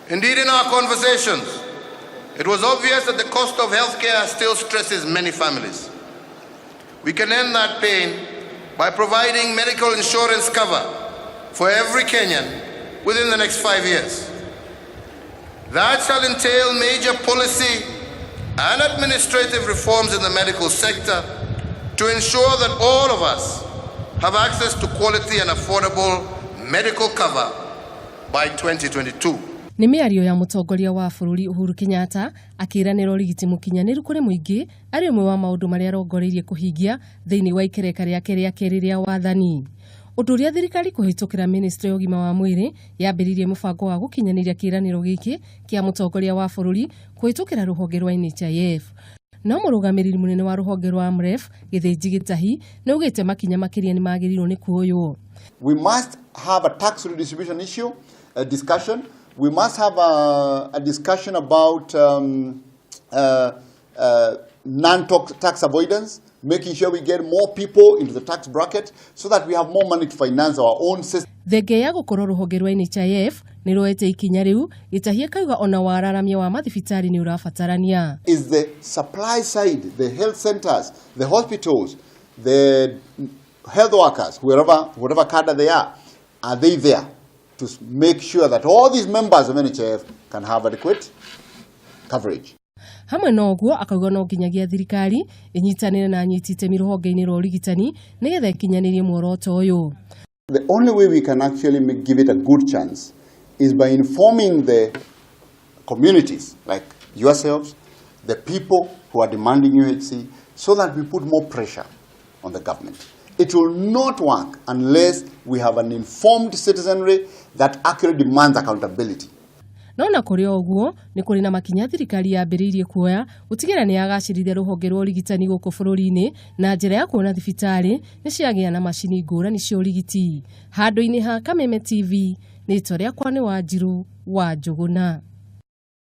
Indeed, in our conversations, it was obvious that the cost of healthcare still stresses many families. We can end that pain by providing medical insurance cover for every Kenyan within the next 5 years. That shall entail major policy and administrative reforms in the medical sector to ensure that all of us have access to quality and affordable medical cover by 2022. Nĩ mĩario ya mũtongoria wa bũrũri Uhuru Kenyatta akĩranĩra ũrigiti mũkinyanĩru kũrĩ mũingĩ arĩ ũmwe wa maũndũ marĩa arongoreirie kũhingia thĩinĩ wa ikereka rĩake rĩa kerĩ rĩa wathani. Ũndũ ũrĩa thirikari kũhĩtũkĩra Ministry ya ũgima wa mwĩrĩ yambĩrĩirie mũbango wa gũkinyanĩria kĩĩranĩro gĩkĩ kĩa mũtongoria wa bũrũri kũhĩtũkĩra rũhonge rwa NHIF. No mũrũgamĩrĩri mũnene wa rũhonge rwa AMREF Githinji Gitahi nĩ augĩte makinya makĩria nĩ magĩrĩirwo nĩ kuoywo. We must have a tax redistribution issue, a discussion. We must have a discussion about non-tax avoidance, making sure we get more people into the tax bracket so that we have more money to finance our own system. Thenge ya gũkorwo rũhonge rwa NHIF nĩ rũete ikinya rĩu Gĩtahi akauga ona wararamia wa mathibitarĩ nĩ ũrabatarania. Is the supply side, the health centers, the hospitals, the health workers, whatever cadre they are they there to make sure that all these members of NHIF can have adequate coverage? Hamwe na ũguo akauga no nginyagia thirikari inyitanĩre na anyiti itemi rũhonge-inĩ rwa ũrigitani nĩgetha ikinyanĩrie muoroto ũyũ. The only way we can actually give it a good chance is by informing the communities like yourselves, the people who are demanding UHC, so that we put more pressure on the government. It will not work unless we have an informed citizenry that actually demands accountability. No na kũrĩ ũguo nĩ kũrĩ na makinya thirikari yambĩrĩirie kuoya gũtigĩrĩra nĩ yagacĩrithia rũhonge rwa ũrigitani gũkũ bũrũri-inĩ na njĩra ya kuona thibitarĩ nĩ ciagĩa na macini ngũrani cia ũrigiti. Handũ-inĩ ha Kameme TV, rĩĩtwa rĩakwa nĩ Wanjirũ wa Njũgũna.